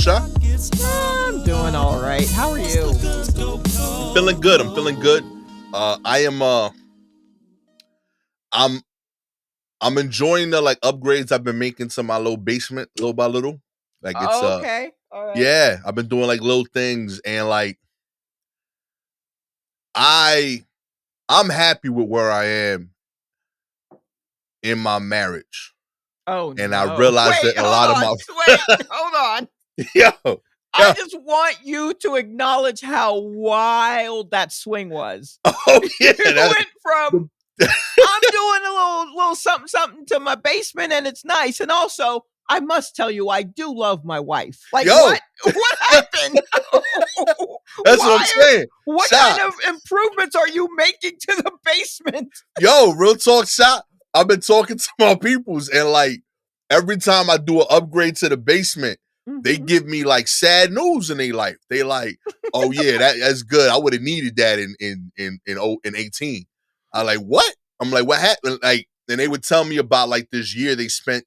going, Sha? I'm doing all right. How are you? I'm feeling good. I'm feeling good. I am. I'm. I'm enjoying the like upgrades I've been making to my little basement, little by little. Like it's Oh, okay. All right. yeah. I've been doing like little things, and like I, I'm happy with where I am in my marriage, Oh and I no. realized Wait, that a hold lot of on. my Wait, hold on. yo, I yo, just want you to acknowledge how wild that swing was. oh yeah, You went from I'm doing a little something something to my basement and it's nice. And also, I must tell you, I do love my wife. Like yo. what? What happened? That's what I'm Why are saying. what Shot. kind of improvements are you making to the basement? Yo, real talk, shot. I've been talking to my peoples, and like every time I do an upgrade to the basement, they Mhm. give me like sad news in their life. They like, oh yeah, that's good. I would have needed that in 18. I like what? I'm like, what happened? Like, and they would tell me about like this year they spent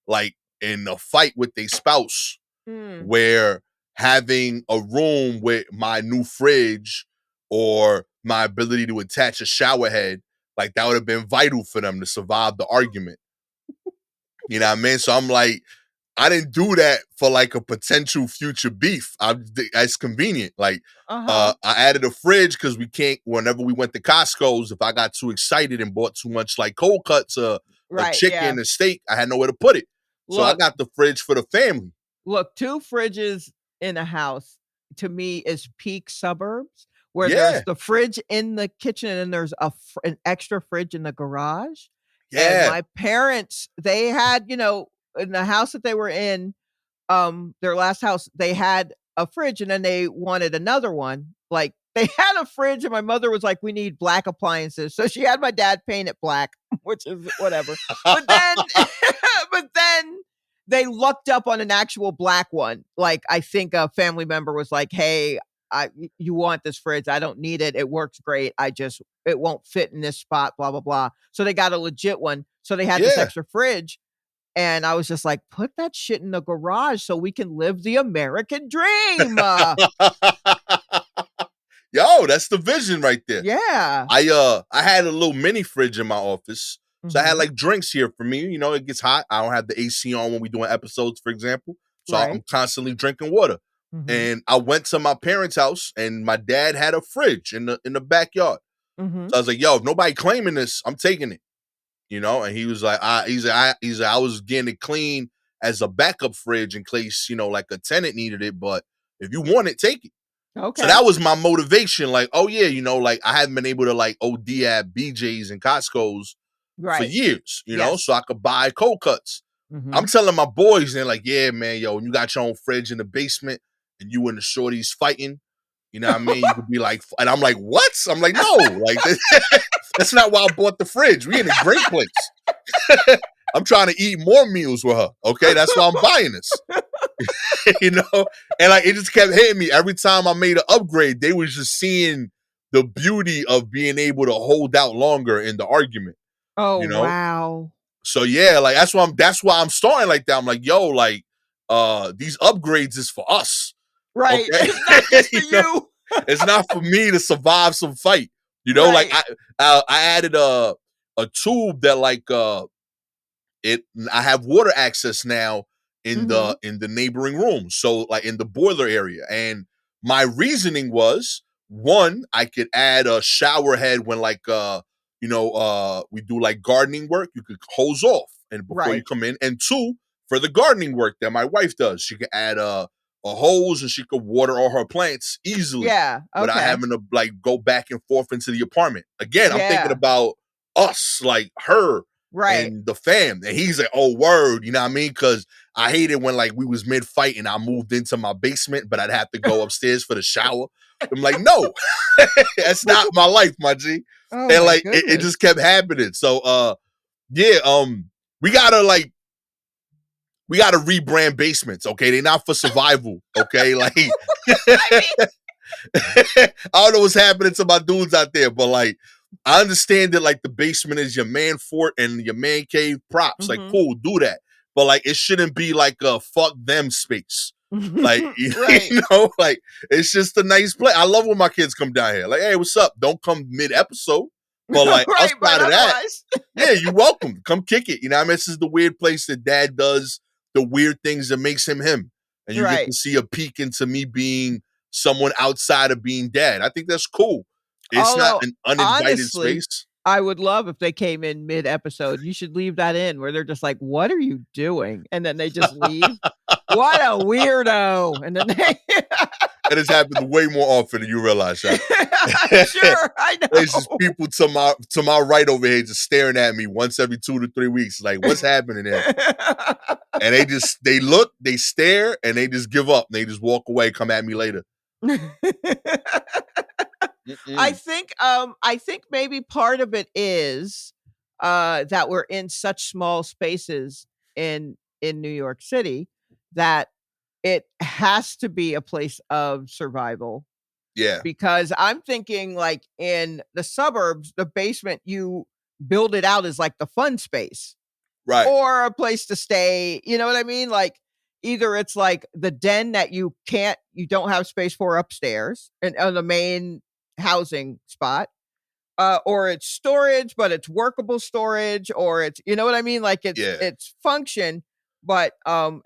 like in a fight with their spouse, Mm. where having a room with my new fridge or my ability to attach a shower head, like that would have been vital for them to survive the argument. You know what I mean? So I'm like, I didn't do that for like a potential future beef. It's convenient. Like, Uh-huh. I added a fridge because we can't. Whenever we went to Costco's, if I got too excited and bought too much like cold cuts, a Right, yeah. chicken, a steak, I had nowhere to put it. So I Look, got the fridge for the family. look, 2 fridges in a house to me is peak suburbs where there's Yeah, the fridge in the kitchen and there's an extra fridge in the garage. And yeah. my parents, they had, in the house that they were in, their last house, they had a fridge and then they wanted another one. Like they had a fridge and my mother was like, "We need black appliances." So she had my dad paint it black, which is whatever. But then but then they looked up on an actual black one. Like I think a family member was like, "Hey, you want this fridge? I don't need it. It works great. It won't fit in this spot, blah blah blah." So they got a legit one. So they had this Yeah. extra fridge and I was just like, "Put that shit in the garage so we can live the American dream." Yo, that's the vision right there. Yeah. I had a little mini fridge in my office. So I had Mhm. like drinks here for me. You know, it gets hot. I don't have the AC on when we doing episodes, for example. So I'm Right. constantly drinking water. Mhm. And I went to my parents' house and my dad had a fridge in the backyard. Mhm. So I was like, yo, if nobody claiming this, I'm taking it. You know, and he was like, he's like, I was getting it clean as a backup fridge in case, like a tenant needed it. But if you want it, take it. So Okay. that was my motivation. Like, oh yeah, like I haven't been able to like OD at BJ's and Costco's for Right. years, so Yes. I could buy cold cuts. I'm Mhm. telling my boys, they're like, yeah, man, yo, when you got your own fridge in the basement and you and the shorties fighting, you know what I mean? You could be like, and I'm like, what? I'm like, no, like that's not why I bought the fridge. We in a great place. I'm trying to eat more meals with her. Okay, that's why I'm buying this. you know, and like it just kept hitting me every time I made an upgrade. They was just seeing the beauty of being able to hold out longer in the argument. Oh, You know, wow. so yeah, like that's why I'm starting like that. I'm like, yo, like, these upgrades is for us. Right. Okay, It's not just for you know, you. it's not for me to survive some fight. Like Right. I added a tube that like it I have water access now in the Mhm. neighboring rooms. So like in the boiler area. And my reasoning was one, I could add a shower head when like we do like gardening work, you could hose off and before you Right. come in. And two, for the gardening work that my wife does, she could add a hose and she could water all her plants easily Yeah. without Okay. having to like go back and forth into the apartment. Again, I'm thinking Yeah. about us, like her Right. and the fam. And he's like, oh, word, you know what I mean? Because I hated when like we was mid fight and I moved into my basement, but I'd have to go upstairs for the shower. I'm like, no, that's not my life, my G. Oh And my like it goodness. just kept happening. So yeah, we gotta like we gotta rebrand basements, okay? They're not for survival, okay? Like I mean, I don't know what's happening to my dudes out there, but like I understand that like the basement is your man fort and your man cave props. Like, mhm. cool, do that. But like it shouldn't be like a fuck them space. Like, Right. like it's just a nice place. I love when my kids come down here. Like, hey, what's up? Don't come mid episode, but like Right, but outside of that, otherwise yeah, you're welcome. Come kick it. I mean, this is the weird place that dad does the weird things that makes him him. And you get Right. to see a peek into me being someone outside of being dad. I think that's cool. It's not Although, an uninvited honestly, space. I would love if they came in mid-episode. You should leave that in where they're just like, "What are you doing?" And then they just leave. What a weirdo. And then they That has happened way more often than you realize, Shaq. I'm sure, I There's just know. people to my right over here just staring at me once every 2 to 3 weeks. Like, what's happening there? And they look, they stare, and they just give up. They just walk away, come at me later. Mm-mm. I think maybe part of it is that we're in such small spaces in New York City that it has to be a place of survival, Yeah, because I'm thinking like in the suburbs, the basement you build it out as like the fun space right. or a place to stay. You know what I mean? Like either it's like the den that you don't have space for upstairs and on the main housing spot, or it's storage, but it's workable storage, or it's you know what I mean? Like Yeah. it's function, but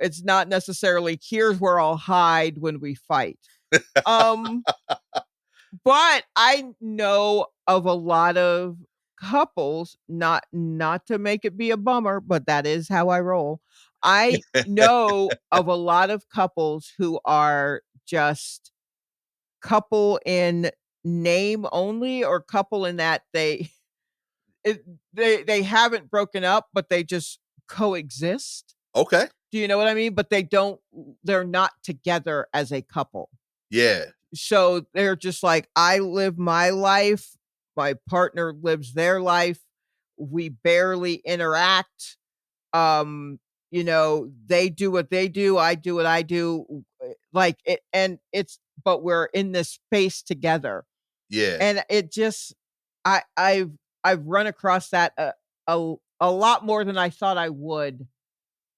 it's not necessarily here's where I'll hide when we fight. Um but I know of a lot of couples, not to make it be a bummer, but that is how I roll. I know of a lot of couples who are just couple in name only, or couple in that it, they haven't broken up, but they just coexist. Okay. Do you know what I mean? But they're not together as a couple. Yeah. So they're just like, I live my life, my partner lives their life. We barely interact. They do what they do, I do what I do. Like it, and it's but we're in this space together. Yeah. And it just I've run across that a lot more than I thought I would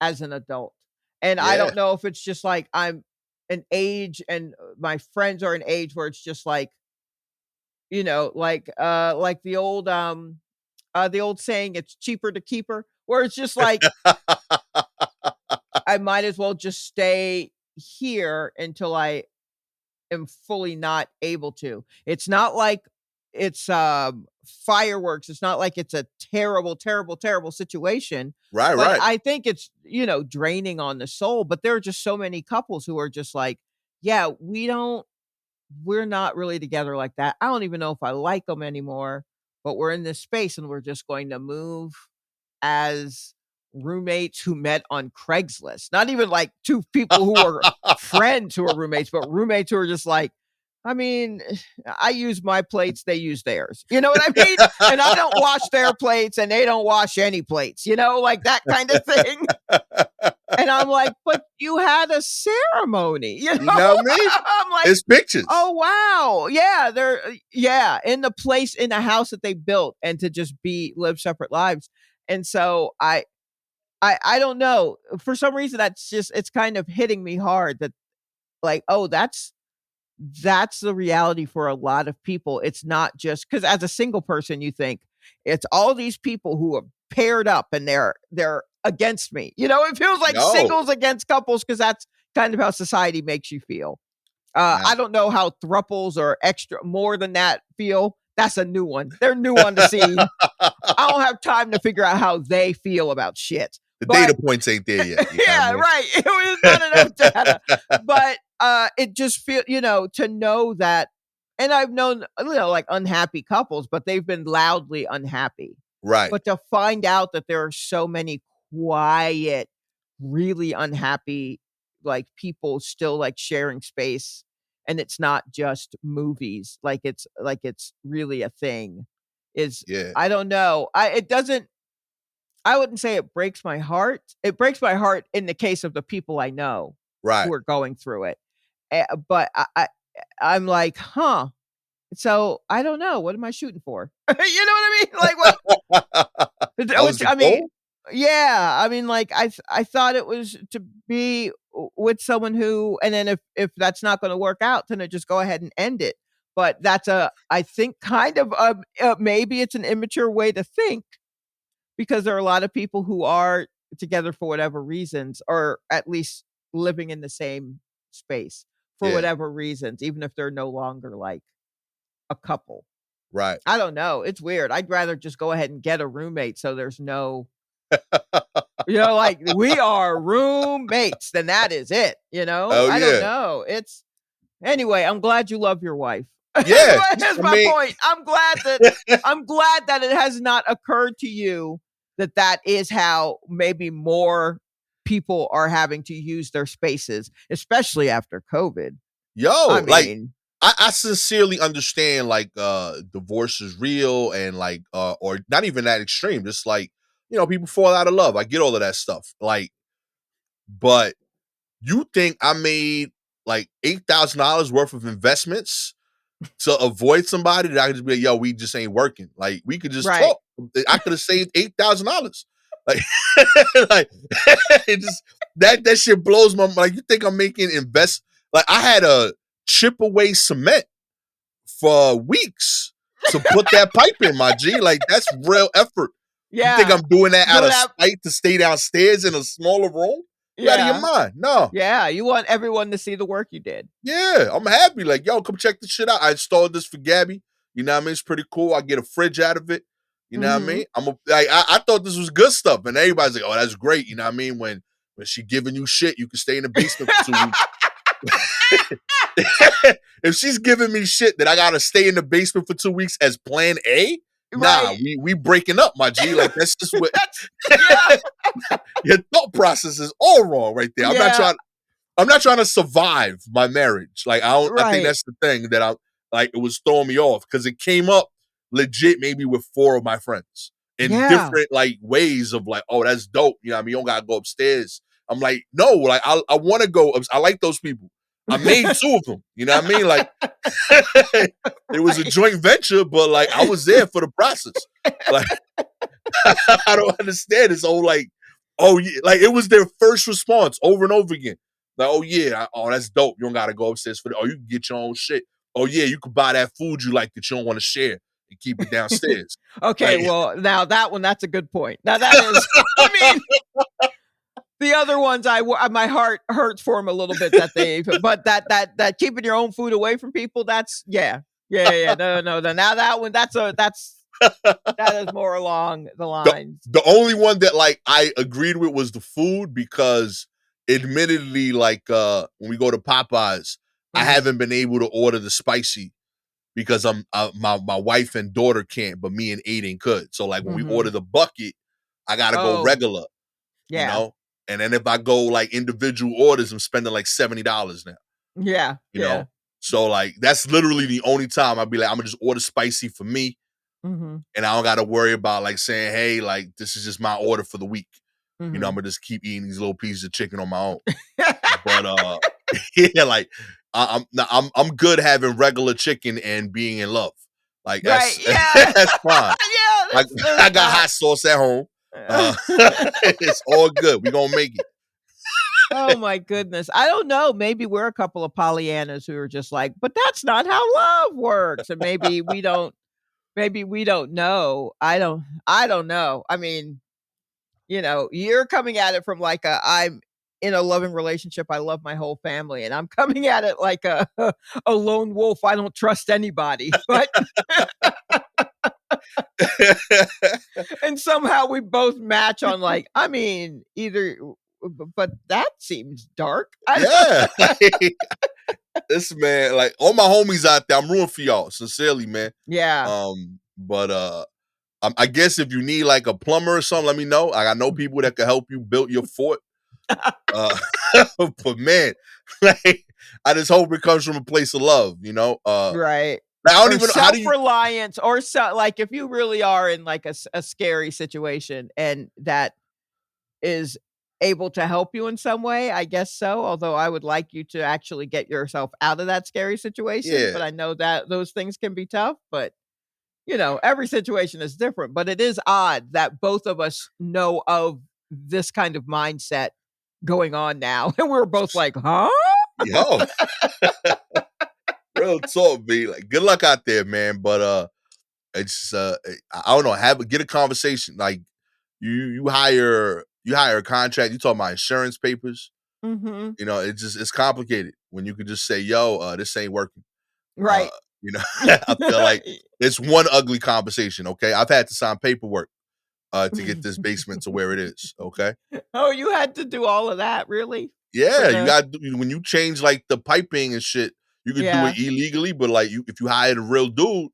as an adult. And I Yeah. don't know if it's just like I'm an age and my friends are an age where it's just like, like the old saying, it's cheaper to keep her, where it's just like I might as well just stay here until I am fully not able to. It's not like it's fireworks. It's not like it's a terrible, terrible, terrible situation. Right, But right. I think it's, draining on the soul. But there are just so many couples who are just like, yeah, we're not really together like that. I don't even know if I like them anymore, but we're in this space and we're just going to move as roommates who met on Craigslist. Not even like two people who are friends who are roommates, but roommates who are just like, I mean, I use my plates, they use theirs. You know what I mean? And I don't wash their plates and they don't wash any plates, like that kind of thing. And I'm like, but you had a ceremony, You know what I mean? I'm like, It's pictures. oh wow. Yeah, in the place in the house that they built and to just live separate lives. And so I don't know. For some reason it's kind of hitting me hard that like, oh, that's the reality for a lot of people. It's not just because as a single person, you think it's all these people who are paired up and they're against me. It feels like No. singles against couples because that's kind of how society makes you feel. Nah. I don't know how thruples or extra more than that feel. That's a new one. They're new on the scene. I don't have time to figure out how they feel about shit. The But data points ain't there yet. You know yeah, what right. It was not enough data. But it just to know that, and I've known like unhappy couples, but they've been loudly unhappy. Right. But to find out that there are so many quiet, really unhappy like people still like sharing space, and it's not just movies, like it's really a thing, is Yeah. I don't know. I wouldn't say it breaks my heart. It breaks my heart in the case of the people I know Right. who are going through it. But I'm like, huh. So I don't know. What am I shooting for? You know what I mean? Like what? That was Which the I mean, goal? Yeah, I mean, like, I thought it was to be with someone who, and then if that's not gonna work out, then I just go ahead and end it. But that's I think, kind of, maybe it's an immature way to think, because there are a lot of people who are together for whatever reasons, or at least living in the same space for Yeah, whatever reasons, even if they're no longer, like, a couple. right. I don't know, it's weird. I'd rather just go ahead and get a roommate so there's no, like, we are roommates, then that is it, you know? Oh I don't yeah, know. It's Anyway, I'm glad you love your wife. yeah. Here's I my mean, point. I'm glad that it has not occurred to you that that is how maybe more people are having to use their spaces, especially after COVID. I yo, like mean, I sincerely understand like divorce is real and like or not even that extreme. Just like, people fall out of love. I get all of that stuff. Like, but you think I made like $8,000 worth of investments to avoid somebody that I could just be like, yo, we just ain't working. Like we could just right. talk. I could have saved $8,000. Like, like it just that shit blows my mind. Like you think I'm making invest like I had a chip away cement for weeks to put that pipe in, my G. Like that's real effort. You think Yeah. I'm doing that out Doing of that. spite to stay downstairs in a smaller room? You out of your Yeah. mind? No. Yeah. You want everyone to see the work you did. Yeah, I'm happy. Like, yo, come check this shit out. I installed this for Gabby. You know what I mean? It's pretty cool. I get a fridge out of it. You know what I Mhm. mean? I thought this was good stuff, and everybody's like, "Oh, that's great." You know what I mean? When she giving you shit, you can stay in the basement for 2 weeks. If she's giving me shit that I gotta stay in the basement for 2 weeks as plan A, nah, Right. we breaking up, my G. Like that's just what That's Yeah. your thought process is all wrong right there. Yeah. I'm not trying to survive my marriage. Like I think Right. that's the thing that I like it was throwing me off because it came up legit maybe with four of my friends in Yeah. different like ways of like, oh, that's dope. You know what I mean? You don't gotta go upstairs. I'm like, no, like I want to go. I like those people. I made two of them. You know what I mean? Like it was a Right. joint venture, but like I was there for the process. Like I don't understand this whole like, oh yeah, like it was their first response over and over again. Like, oh yeah, oh that's dope. You don't gotta go upstairs for that. Oh, you can get your own shit. Oh yeah, you could buy that food you like that you don't want to share and keep it downstairs. Okay, Like, well, now that's a good point. Now that is I mean, the other ones, my heart hurts for them a little bit that but that keeping your own food away from people, that's yeah. Yeah, yeah, no. Now that one, that is more along the the lines. the only one that like I agreed with was the food because admittedly, like when we go to Popeyes, I Mhm. haven't been able to order the spicy because my wife and daughter can't, but me and Aiden could. So like when we order Mhm. the bucket, I gotta go Oh, regular, you yeah. know. And then if I go like individual orders, I'm spending like $70 now, Yeah, you yeah. know. So like that's literally the only time I'd be like, I'm gonna just order spicy for me, Mhm. and I don't gotta worry about like saying, hey, like this is just my order for the week. You know, I'm Mhm. gonna just keep eating these little pieces of chicken on my own. But yeah, like I'm good having regular chicken and being in love. Like Right, that's yeah. that's fine. Yeah, Like there's I got that. hot sauce at home. It's all good. We gonna make it. Oh my goodness. I don't know. Maybe we're a couple of Pollyannas who are just like, but that's not how love works. And maybe we don't know. I don't know. I mean, you're coming at it from like I'm in a loving relationship. I love my whole family. And I'm coming at it like a lone wolf. I don't trust anybody. But and somehow we both match on like, I mean, either but that seems dark. Yeah. Like, this man, like all my homies out there, I'm rooting for y'all, sincerely, man. Yeah. But I guess if you need like a plumber or something, let me know. I know people that can help you build your fort. Uh, but man, like I just hope it comes from a place of love, you know. Right. Like, I don't Or even know how do you. self-reliance, or like if you really are in like a scary situation and that is able to help you in some way, I guess so. Although I would like you to actually get yourself out of that scary situation, Yeah, but I know that those things can be tough, but every situation is different, but it is odd that both of us know of this kind of mindset going on now. And we're both like, huh? Yo, real talk, B. Like, good luck out there, man. But it's I don't know, get a conversation. Like you hire a contract, you talking about insurance papers. Mhm. It's complicated when you could just say, yo, this ain't working. Uh, Right. I feel like it's one ugly conversation, okay? I've had to sign paperwork to get this basement to where it is, okay? Oh, you had to do all of that, really? For Yeah, you the got when you change like the piping and shit, you could do Yeah. it illegally, but like if you hired a real dude,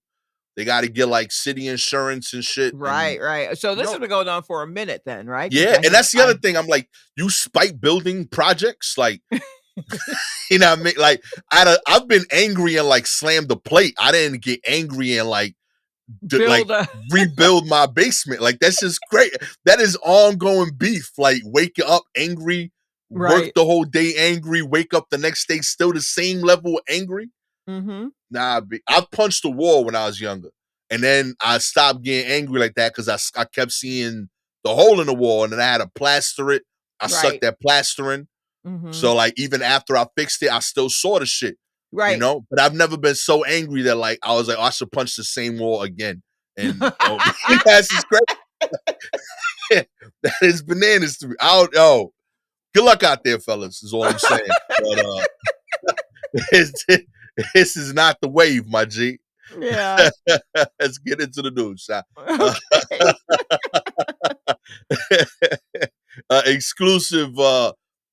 they got to get like city insurance and shit, and Right, right. So you this know, has been going on for a minute then, right? Because yeah, I and had that's the other I thing. I'm like, you spike building projects, like you know what I mean? Like I've been angry and like slammed the plate. I didn't get angry and like like build a rebuild my basement. Like that's just great. That is ongoing beef. Like wake up angry, work Right. the whole day angry, wake up the next day still the same level of angry. Mhm. Nah, I punched the wall when I was younger, and then I stopped getting angry like that because I kept seeing the hole in the wall, and then I had to plaster it. I sucked Right. that plastering. Mhm. So like even after I fixed it, I still saw the shit, Right. But I've never been so angry that like I was like, oh, I should punch the same wall again. And that's just crazy. That is bananas to me. I don't know. Good luck out there, fellas, is all I'm saying. But this, this is not the wave, my G. Yeah. Let's get into the news. Okay. Exclusive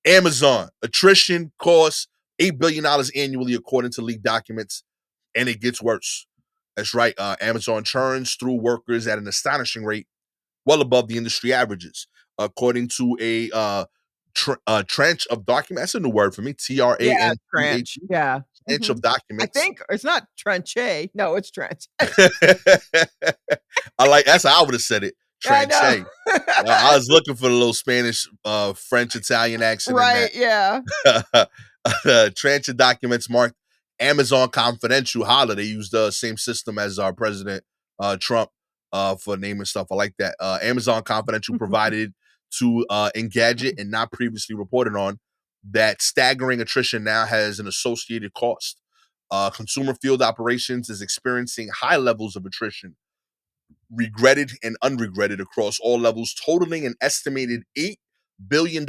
Amazon attrition costs $8 billion annually, according to leaked documents, and it gets worse. That's right. Amazon churns through workers at an astonishing rate, well above the industry averages, according to a trench of documents. That's a new word for me. Yeah, TRANCH. trench. Yeah. Trench of Mhm. I documents. think it's not trenche. No, it's trench. I like that's how I would have said it. I know. Tranche. I was looking for the little Spanish, French, Italian accent in Right, that. yeah. Tranche of documents marked Amazon Confidential. Holla, they used the same system as our president Trump for naming stuff. I like that. Amazon Confidential provided to Engadget and not previously reported on that staggering attrition now has an associated cost. Consumer field operations is experiencing high levels of attrition, regretted and unregretted across all levels, totaling an estimated $8 billion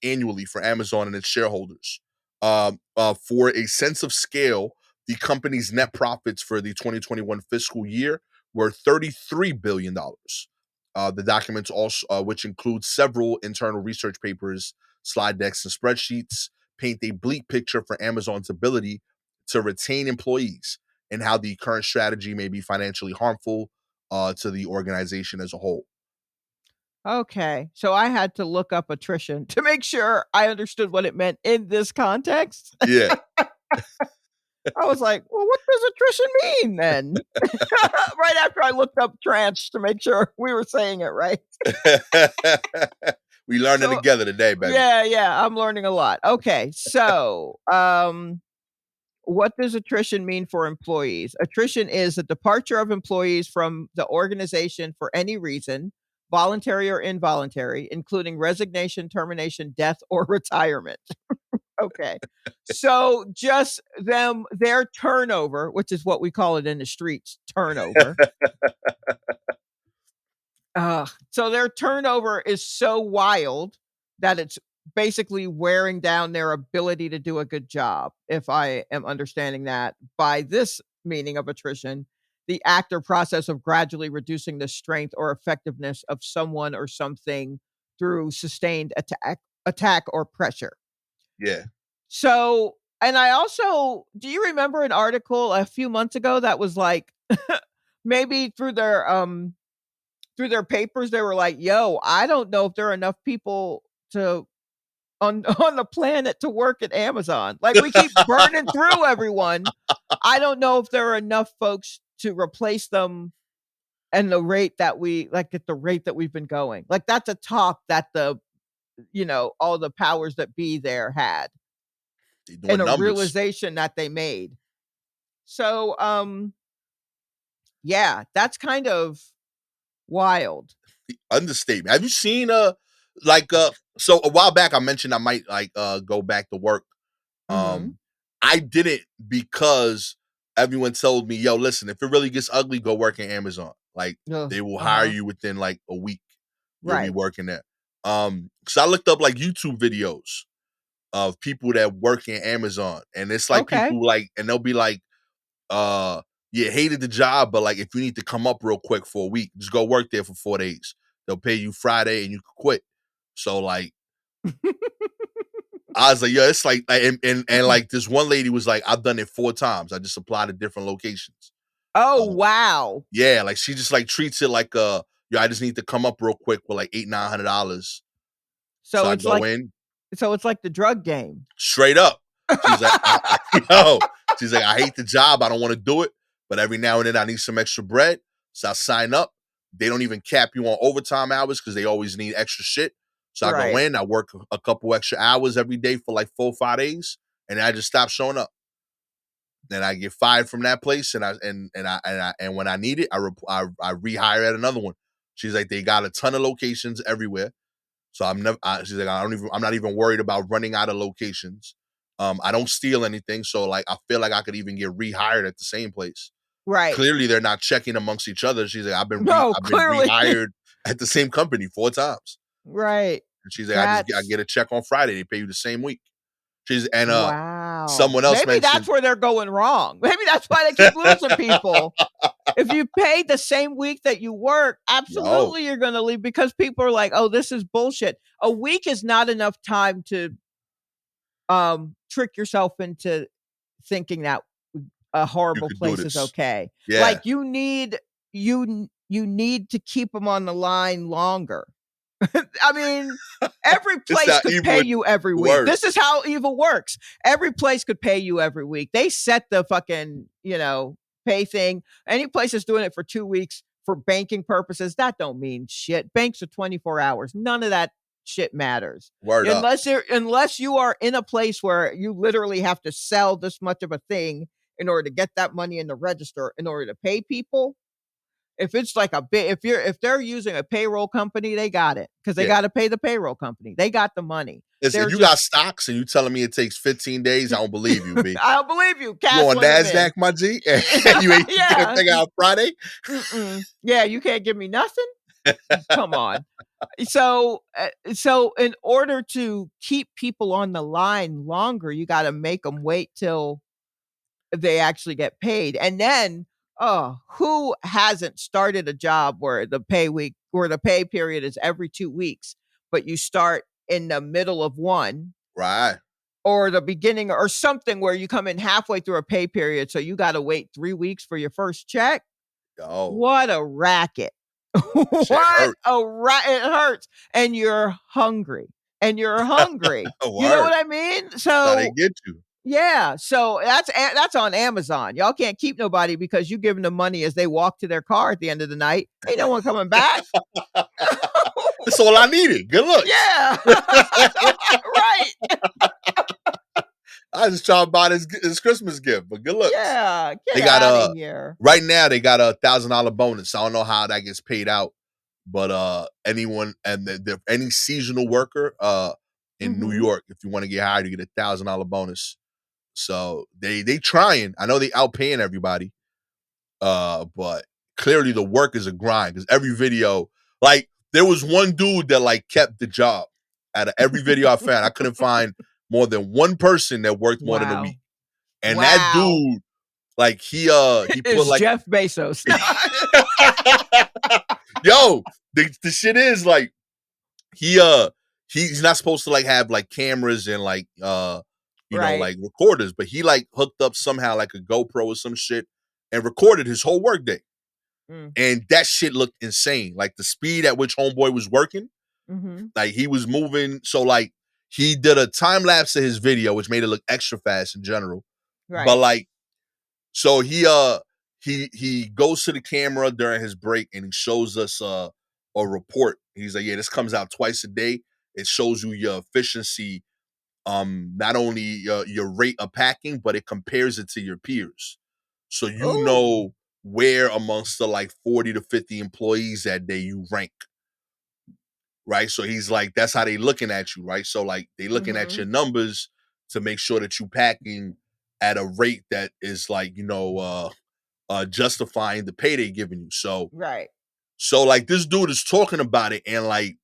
annually for Amazon and its shareholders. For a sense of scale, the company's net profits for the 2021 fiscal year were $33 billion. The documents also, which includes several internal research papers, slide decks, and spreadsheets, paint a bleak picture for Amazon's ability to retain employees and how the current strategy may be financially harmful to the organization as a whole. Okay. So I had to look up attrition to make sure I understood what it meant in this context. Yeah. I was like, "Well, what does attrition mean then?" Right after I looked up tranche to make sure we were saying it right. We learning So together today, baby. yeah, yeah, I'm learning a lot. Okay. So, what does attrition mean for employees? Attrition is a departure of employees from the organization for any reason, voluntary or involuntary, including resignation, termination, death, or retirement. Okay. So just their turnover, which is what we call it in the streets, turnover. So their turnover is so wild that it's basically wearing down their ability to do a good job, if I am understanding that by this meaning of attrition, the act or process of gradually reducing the strength or effectiveness of someone or something through sustained attack or pressure. Yeah. So, and I also do you remember an article a few months ago that was like maybe through their papers they were like, "Yo, I don't know if there are enough people to on the planet to work at Amazon. Like we keep burning through everyone. I don't know if there are enough folks to replace them and the rate that we like at the rate that we've been going." Like that's a talk that all the powers that be there had They and doing a numbers. realization that they made. So, Yeah, that's kind of wild. Understatement. Have you seen like so a while back I mentioned I might like go back to work. Mhm. Um I didn't because everyone told me, yo, listen, if it really gets ugly, go work in Amazon. Like Ugh, they will hire uh-huh. you within like a week. You'll be Right. working there. So I looked up like YouTube videos of people that work in Amazon, and it's like Okay. people like, and they'll be like, yeah, hated the job, but like if you need to come up real quick for a week, just go work there for 4 days. They'll pay you Friday and you can quit. So like I was like, yeah, it's like and like this one lady was like, I've done it 4 times. I just applied to different locations. Oh, Um, wow. yeah, like she just like treats it like yeah, I just need to come up real quick with like $800-900. So So I it's go like in, the drug game. straight up. She's like, yo, she's like, I hate the job. I don't want to do it, but every now and then I need some extra bread. So I sign up. They don't even cap you on overtime hours because they always need extra shit. So I go Right. in, I work a couple extra hours every day for like 4 or 5 days, and then I just stop showing up. Then I get fired from that place, and when I need it, I rehire at another one. She's like, they got a ton of locations everywhere. So I'm never. She's like, I'm not even worried about running out of locations. I don't steal anything, so like, I feel like I could even get rehired at the same place. Right. Clearly, they're not checking amongst each other. She's like, No, I've been clearly. rehired at the same company 4 times. Right. And she's like, I That's get a check on Friday. They pay you the same week. She's and wow. someone else Maybe that's mentioned, where they're going wrong. Maybe that's why they keep losing people. If you pay the same week that you work, yo, absolutely you're gonna leave because people are like, "Oh, this is bullshit." A week is not enough time to, trick yourself into thinking that a you horrible could do place is this. okay. Yeah, Like, you need to keep them on the line longer. I mean, every it's place not could pay even you every week. word. This is how evil works. Every place could pay you every week. They set the fucking, pay thing. Any place is doing it for 2 weeks for banking purposes, that don't mean shit. Banks are 24 hours. None of that shit matters. Word up. Unless you are in a place where you literally have to sell this much of a thing in order to get that money in the register in order to pay people, if it's like a bit, if they're using a payroll company, they got it because they Yeah. got to pay the payroll company. They got the money. Listen, if They're you got just, stocks and you telling me it takes 15 days, I don't believe you, B. I don't believe you. You on Cashling them NASDAQ, in. my G? And Yeah, you can't yeah. figure out Friday? Yeah, you can't give me nothing. Come on. So in order to keep people on the line longer, you got to make them wait till they actually get paid. And then, oh, who hasn't started a job where the pay period is every 2 weeks, but you start in the middle of one Right. or the beginning or something where you come in halfway through a pay period, so you gotta wait 3 weeks for your first check? Yo, What a racket. shit What hurt. a it hurts, and you're hungry, and you're hungry. A You know what word. I mean? That's how they So get you. yeah, so that's on Amazon. Y'all can't keep nobody because you giving them money as they walk to their car at the end of the night. Ain't no one coming back. That's all I needed. Good looks. Yeah. Right. I just trying to buy this Christmas gift, but good looks. Yeah, get They got out of here. right now they got $1,000 bonus. I don't know how that gets paid out, but anyone and any seasonal worker in New Mhm. York, if you want to get hired, you get $1,000 bonus. So they trying. I know they outpaying everybody, but clearly the work is a grind because every video, like there was one dude that like kept the job. Out of every video I found, I couldn't find more than one person that worked more than a week. Wow. And that Wow. dude, like he put Is like Jeff Bezos. yo, the shit is like he he's not supposed to like have like cameras and like Right. like recorders, but he like hooked up somehow like a GoPro or some shit and recorded his whole workday. Mm. And that shit looked insane. Like the speed at which homeboy was working, Mhm. like he was moving. So like he did a time lapse of his video, which made it look extra fast in general. But Right. like, so he goes to the camera during his break and he shows us a report. He's like, yeah, this comes out twice a day. It shows you your efficiency, not only your rate of packing, but it compares it to your peers. So you Ooh. know where amongst the like 40 to 50 employees that day you rank, right? So he's like, that's how they looking at you, right? So like they looking at your Mhm. numbers to make sure that you packing at a rate that is like, justifying the pay they giving you. Right. So like this dude is talking about it, and like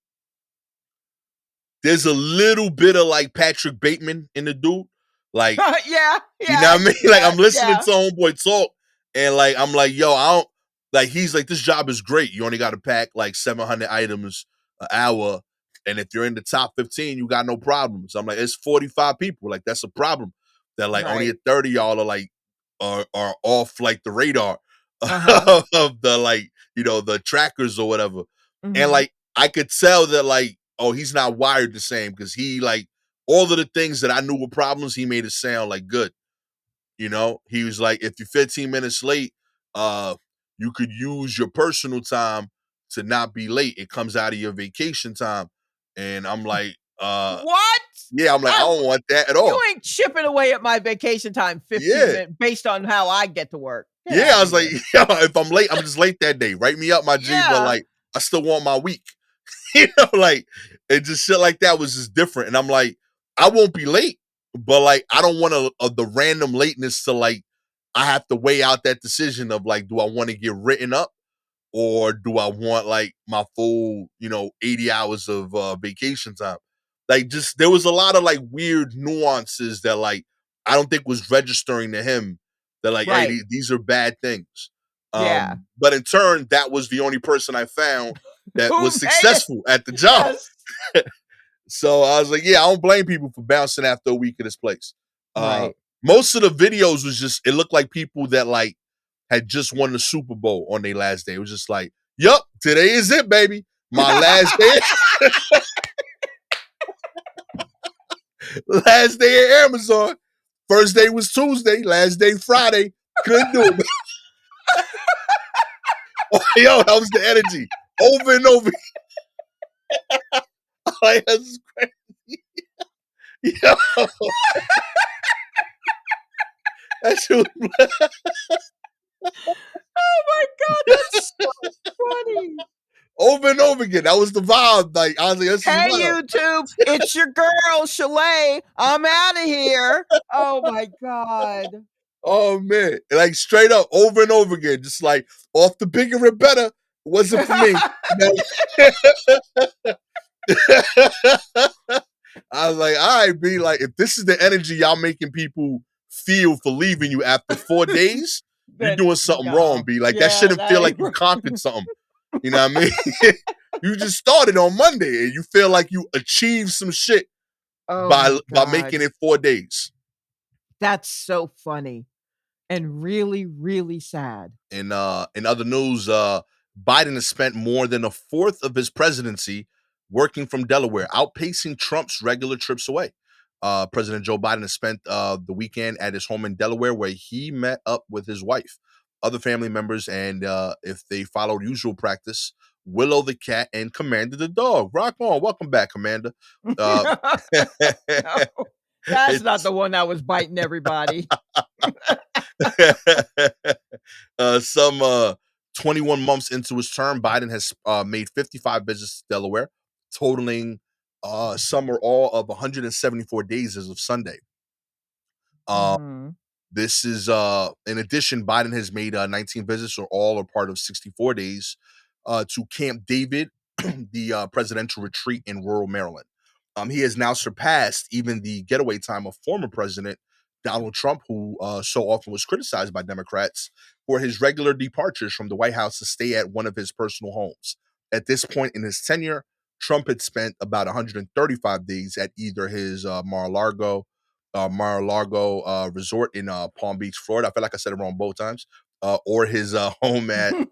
there's a little bit of like Patrick Bateman in the dude. Like, Yeah, you yeah, know I what I mean? see Like that, I'm listening yeah. to homeboy talk, and like I'm like, yo, I don't like. He's like, this job is great. You only got to pack like 700 items an hour, and if you're in the top 15, you got no problems. I'm like, it's 45 people. Like that's a problem. That like only Right. a 30 y'all are like are off like the radar Uh-huh. of the like the trackers or whatever, and Mhm. like I could tell that like, oh, he's not wired the same because he like all of the things that I knew were problems, he made it sound like good. He was like, if you're 15 minutes late, uh, you could use your personal time to not be late. It comes out of your vacation time. And I'm like, What? yeah, I'm like, I I don't want that at You all. ain't chipping away at my vacation time 15 Yeah. minutes based on how I get to work. Get Yeah. I out of was like, here. yeah, if I'm late, I'm just late that day. Write me up my G, but Yeah. like, I still want my week. Like, it just shit like that was just different. And I'm like, I won't be late, but like, I don't want the random lateness to like, I have to weigh out that decision of like, do I want to get written up or do I want like my full, 80 hours of vacation time? Like, just there was a lot of like weird nuances that like I don't think was registering to him that like, hey, Right. these are bad things. Yeah. But in turn, that was the only person I found that Who was made it? successful at the job. Yes. So I was like, yeah, I don't blame people for bouncing after a week of this place. Uh, Right. Most of the videos was just, it looked like people that like had just won the Super Bowl on their last day. It was just like, yup, today is it, baby. My last day, last day at Amazon. First day was Tuesday, last day Friday. Couldn't do it. Yo, that was the energy. Over and over. Like, that's crazy. Yo, that shit was Oh my god, that's so funny. over and over again. That was the vibe. Like, I was like, this is Hey wild. YouTube, it's your girl Shalewa. I'm out of here. Oh my god. Oh man, like straight up over and over again, just like off the bigger and better. It wasn't for me. I was like, all right, be like, if this is the energy y'all making people feel for leaving you after 4 days, you're Then doing something wrong. no. Be like, that Yeah, shouldn't feel that like ain't you right. conquered something. You know what I mean? You just started on Monday and you feel like you achieved some shit Oh by my by making god. it 4 days. That's so funny and really, really sad. In other news, Biden has spent more than a fourth of his presidency working from Delaware, outpacing Trump's regular trips away. President Joe Biden has spent the weekend at his home in Delaware, where he met up with his wife, other family members, and if they followed usual practice, Willow the cat and Commander the dog. Rock on, welcome back, Commander. Uh, No, that's not the it's one that was biting everybody. some 21 months into his term, Biden has made 55 visits to Delaware, totaling some or all of 174 days as of Sunday. Uh, Mhm. this is in addition, Biden has made 19 visits, or all are part of 64 days, to Camp David, the presidential retreat in rural Maryland. He has now surpassed even the getaway time of former President Donald Trump, who so often was criticized by Democrats for his regular departures from the White House to stay at one of his personal homes. At this point in his tenure, Trump had spent about 135 days at either his Mar-a-Lago resort in Palm Beach, Florida. I feel like I said it wrong both times. Or his home in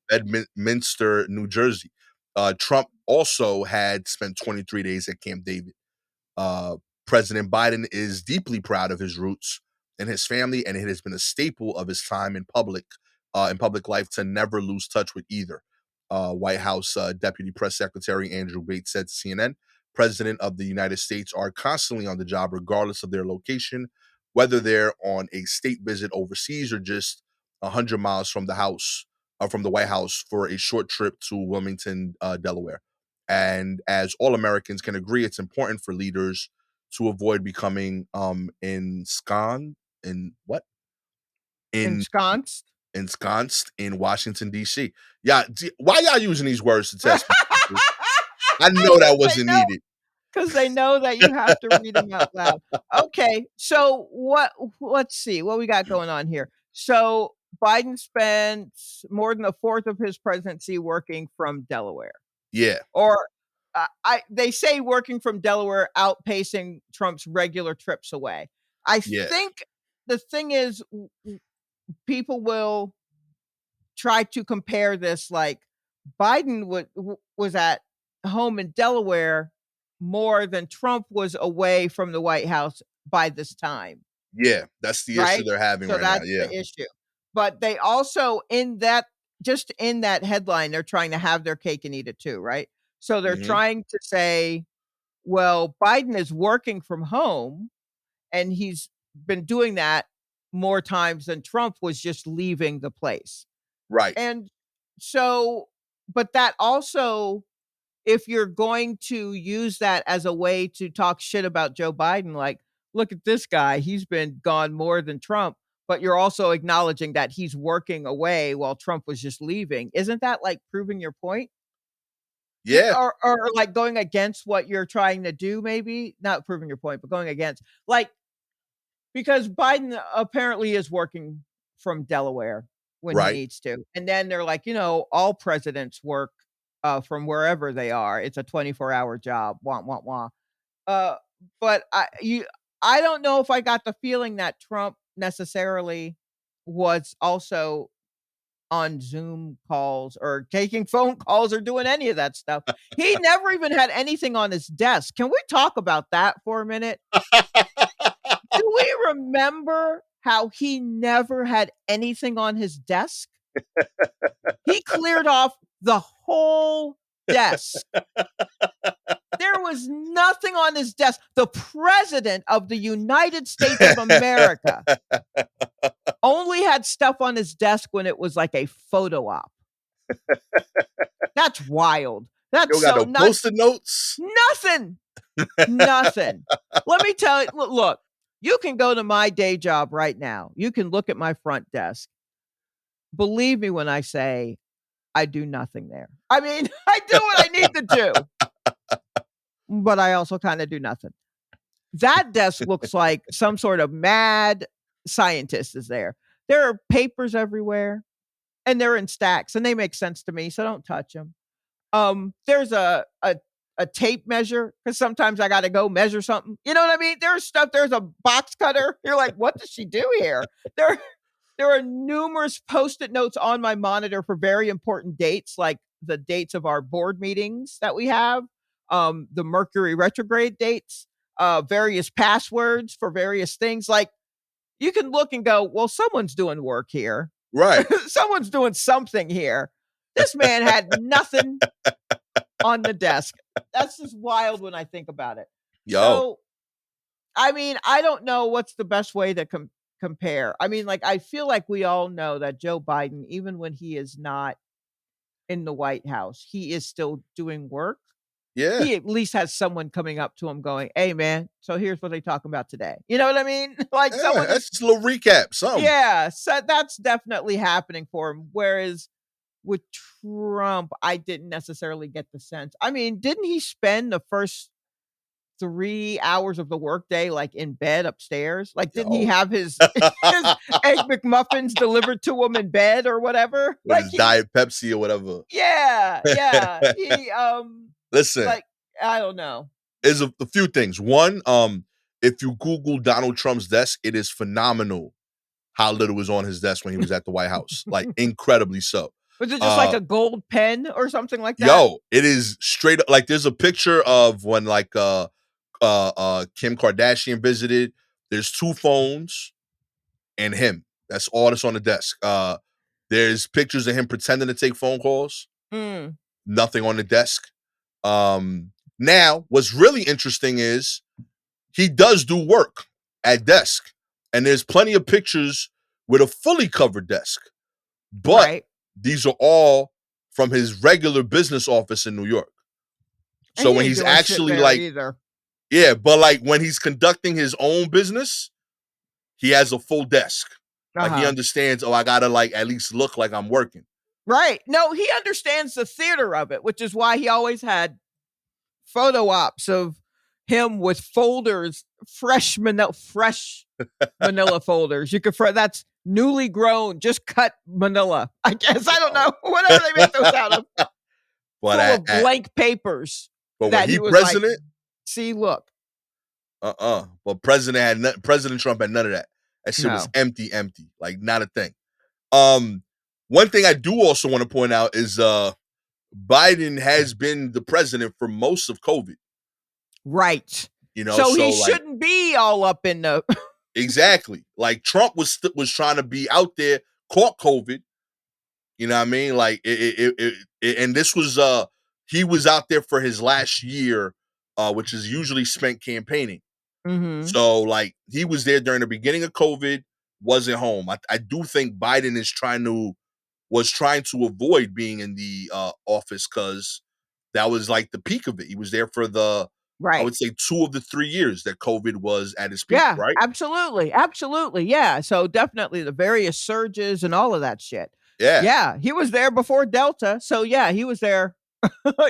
Bedminster, New Jersey. Trump also had spent 23 days at Camp David. Uh, President Biden is deeply proud of his roots and his family, and it has been a staple of his time in public life, to never lose touch with either. White House Deputy Press Secretary Andrew Bates said to CNN, "President of the United States are constantly on the job, regardless of their location, whether they're on a state visit overseas or just 100 miles from the house, from the White House, for a short trip to Wilmington, Delaware. And as all Americans can agree, it's important for leaders to avoid becoming in what in Ensconced. ensconced in Washington D.C. Yeah, why y'all using these words to test me? People? I know that They wasn't know needed. because they know that you have to read them out loud. Okay, so let's see what we got going on here. So Biden spent more than a fourth of his presidency working from Delaware. Yeah, Or they say working from Delaware outpacing Trump's regular trips away. I yeah, think the thing is people will try to compare this like Biden was at home in Delaware more than Trump was away from the White House by this time, yeah. That's the issue right? they're having So right now. that's Yeah. the issue. But they also in that headline, they're trying to have their cake and eat it too, right? So they're Hmm. trying to say, well, Biden is working from home and he's been doing that more times than Trump was just leaving the place. Right. And so, but that also, if you're going to use that as a way to talk shit about Joe Biden, like, look at this guy, he's been gone more than Trump, but you're also acknowledging that he's working away while Trump was just leaving. Isn't that like proving your point? Yeah. Or like going against what you're trying to do, maybe not proving your point, but going against, like, because Biden apparently is working from Delaware when he Right. needs to. And then they're like, all presidents work from wherever they are. It's a 24-hour job. Wah wah wah. Uh, but I don't know if I got the feeling that Trump necessarily was also on Zoom calls or taking phone calls or doing any of that stuff. He never even had anything on his desk. Can we talk about that for a minute? Do we remember how he never had anything on his desk? He cleared off the whole desk. There was nothing on his desk. The president of the United States of America only had stuff on his desk when it was like a photo op. That's wild. You That's don't got so no not post-it notes. nothing. Nothing. Let me tell you, look, you can go to my day job right now. You can look at my front desk. Believe me when I say I do nothing there. I mean, I do what I need to do, but I also kind of do nothing. That desk looks like some sort of mad scientist is there. There are papers everywhere and they're in stacks and they make sense to me, so don't touch them. There's a tape measure because sometimes I got to go measure something. You know what I mean? There's stuff. There's a box cutter. You're like, what does she do here? There are numerous post-it notes on my monitor for very important dates, like the dates of our board meetings that we have, the Mercury retrograde dates, various passwords for various things. Like you can look and go, well, someone's doing work here. Right. Someone's doing something here. This man had nothing on the desk. That's just wild when I think about it. Yo. So, I mean, I don't know what's the best way to compare. I mean, like, I feel like we all know that Joe Biden, even when he is not in the White House, he is still doing work. Yeah. He at least has someone coming up to him going, hey, man, so here's what they talking about today. You know what I mean? Like, Yeah. someone is, That's just a little recap. Something. yeah, so that's definitely happening for him. Whereas with Trump, I didn't necessarily get the sense. I mean, didn't he spend the first 3 hours of the workday, like, in bed upstairs? Like, didn't he Yo. have his his Egg McMuffins delivered to him in bed or whatever? With Like, his he Diet Pepsi or whatever. yeah, yeah. He, Listen, like, I don't know. there's a few things. One, if you Google Donald Trump's desk, it is phenomenal how little was on his desk when he was at the White House. Like incredibly so. Was it just like Uh a gold pen or something like that? Yo, it is straight up like there's a picture of when like Kim Kardashian visited. There's two phones and him. That's all that's on the desk. There's pictures of him pretending to take phone calls. Mm. Nothing on the desk. Now, what's really interesting is he does do work at desk, and there's plenty of pictures with a fully covered desk. But Right. these are all from his regular business office in New York. And So he when ain't he's doing shit actually there like, either. yeah, but like when he's conducting his own business, he has a full desk. Like he Uh-huh. understands, oh, I gotta like at least look like I'm working. Right. No, he understands the theater of it, which is why he always had photo ops of him with folders, fresh manila folders. You could that's newly grown, just cut manila. I guess I don't Oh. know. Whatever they make those out of. But Full of blank papers when that he he was like, president, see, look. But President Trump had none of that. That shit was No. empty, like not a thing. One thing I do also want to point out is Biden has been the president for most of COVID. Right. So So he like shouldn't be all up in the exactly like Trump was trying to be out there, caught COVID. You know what I mean? Like and this was he was out there for his last year, which is usually spent campaigning. Mhm. So like he was there during the beginning of COVID, wasn't home. I do think Biden was trying to avoid being in the office because that was like the peak of it. He was there for I Right. would say 2 of the 3 years that COVID was at its peak, Yeah, right? absolutely, absolutely, yeah, so definitely the various surges and all of that shit. Yeah. Yeah, he was there before Delta, so yeah, he was there.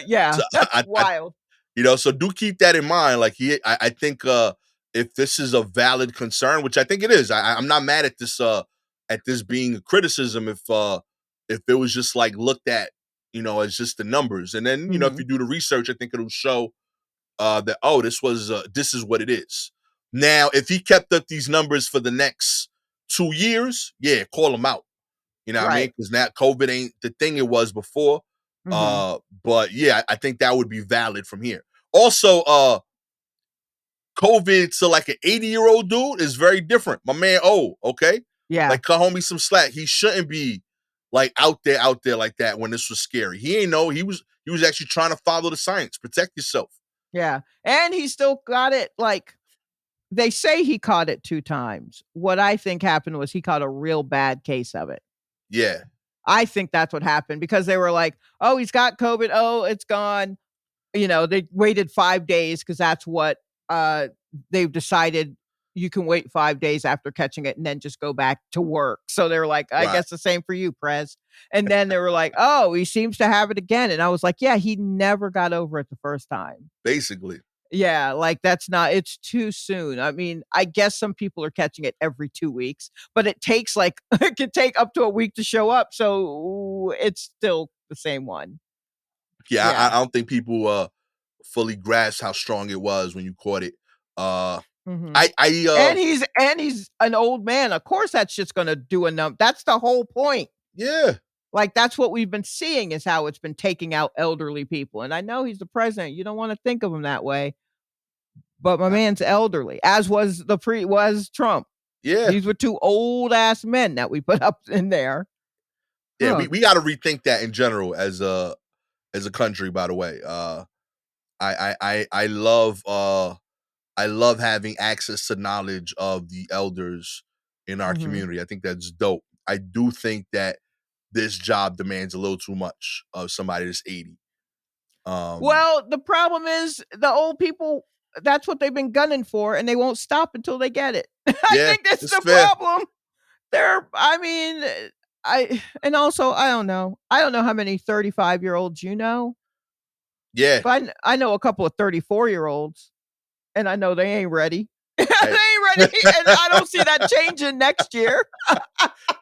Yeah, So that's wild. so do keep that in mind. Like I think if this is a valid concern, which I think it is, I'm not mad at this being a criticism if it was just like looked at, as just the numbers. And then, if Mhm. you do the research, I think it'll show that this is what it is. Now, if he kept up these numbers for the next 2 years, yeah, call him out. You know what I mean? Right. Because now COVID ain't the thing it was before. Mhm. But yeah, I think that would be valid from here. Also, COVID to like an 80-year-old dude is very different. My man, okay. Yeah, Like cut homie some slack. He shouldn't be like out there like that when this was scary. He ain't know he was actually trying to follow the science. Protect yourself. yeah, and he still got it, like, they say he caught it 2 times. What I think happened was he caught a real bad case of it. Yeah. I think that's what happened because they were like, "Oh, he's got COVID. Oh, it's gone." They waited 5 days because that's what, uh, they've decided you can wait 5 days after catching it and then just go back to work. So they were like, "I Right. guess the same for you, Prez." And then they were like, "Oh, he seems to have it again." And I was like, "Yeah, he never got over it the first time." Basically. Yeah, like, that's not it's too soon. I mean, I guess some people are catching it every 2 weeks, but it takes, like it could take up to a week to show up, so it's still the same one. Yeah, I Yeah. don't think people fully grasp how strong it was when you caught it. Uh Mhm. I And he's an old man. Of course, that shit's gonna do a that's the whole point. yeah. Like, that's what we've been seeing is how it's been taking out elderly people, and I know he's the president, you don't wanna think of him that way, but my I- man's elderly, as was Trump. yeah. These were 2 old ass men that we put up in there. Yeah, Huh. we got to rethink that in general as a country, by the way. I love having access to knowledge of the elders in our Mhm. community. I think that's dope. I do think that this job demands a little too much of somebody that's 80. Well, the problem is the old people, that's what they've been gunning for, and they won't stop until they get it. I Yeah, think that's it's the fair. problem. I mean, and also, I don't know. I don't know how many 35-year-olds you know, Yeah. but I know a couple of 34-year-olds, and I know they ain't ready. They Hey. ain't ready, and I don't see that changing next year.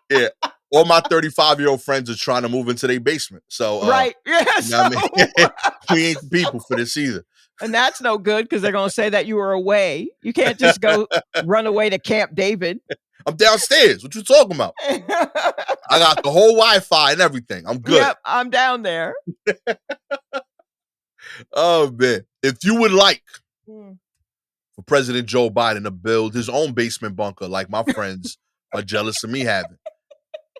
Yeah. All my 35-year-old friends are trying to move into their basement. So Right. Yeah, you know what I so mean? We ain't the people for this either. and that's no good because 'cause they're gonna say that you were away. You can't just go run away to Camp David. I'm downstairs. What you talking about? I got the whole Wi-Fi and everything. I'm good. Yep, I'm down there. Oh man. If you would like Mm. for President Joe Biden to build his own basement bunker like my friends are jealous of me having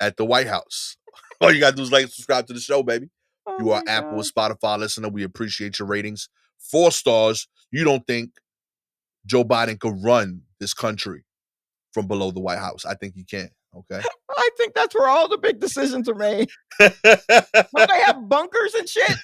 at the White House, all you gotta do is like subscribe to the show, baby. Oh You are my Apple or gosh. Spotify listener. We appreciate your ratings. 4 stars. You don't think Joe Biden could run this country from below the White House? I think he can. Okay. I think that's where all the big decisions are made. Don't they have bunkers and shit?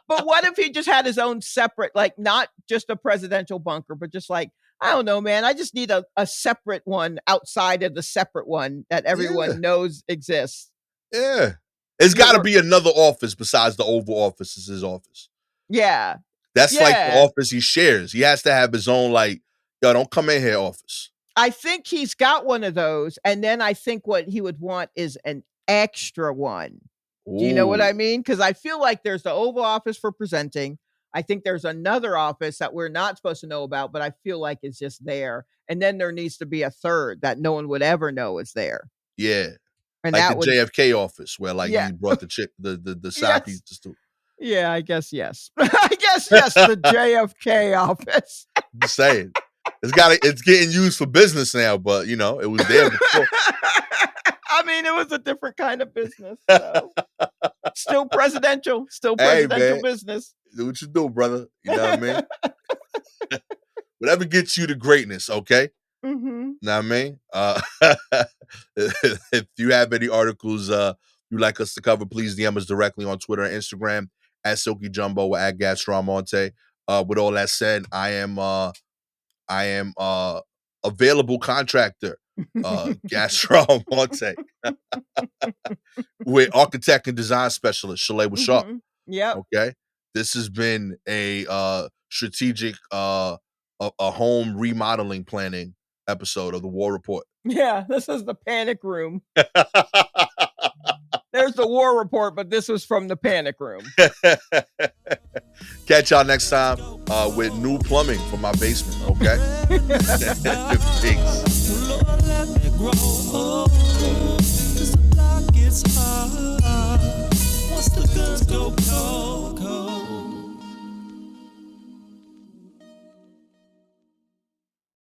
But what if he just had his own separate, like, not just a presidential bunker, but just like, I don't know, man. I just need a separate one outside of the separate one that Yeah. everyone knows exists. Yeah. It's You got to know, be another office besides the Oval Office is his office. yeah. That's like the Yeah. office he shares. He has to have his own, like, yo, don't come in here office. I think he's got one of those, and then I think what he would want is an extra one. Do you know what Ooh, I mean? Because I feel like there's the Oval Office for presenting. I think there's another office that we're not supposed to know about, but I feel like it's just there. And then there needs to be a third that no one would ever know is there. yeah. And Like the that would, JFK office where like yeah, he brought the chick the side yes. pieces to. Yeah, I guess yes. I guess yes, the JFK office. Just saying. It's getting used for business now, but you know, it was there before. I mean, it was a different kind of business. So. Still presidential Hey man, business. do what you do, brother. You know what I mean? Whatever gets you to greatness, okay? Mhm. Know what I mean? If you have any articles you'd like us to cover, please DM us directly on Twitter and Instagram at Silky Jumbo or at Gastor Almonte. With all that said, I am available contractor, Gastor Almonte, with architect and design specialist Shalewa Sharpe. Mhm. Yep. Okay. This has been a strategic a home remodeling planning episode of the War Report. Yeah, this is the panic room. There's the war report, but this was from the panic room. Catch y'all next time with new plumbing for my basement, okay? Peace. Lord, let me grow. 'Cause the block gets hard. Once the girls go cold, cold.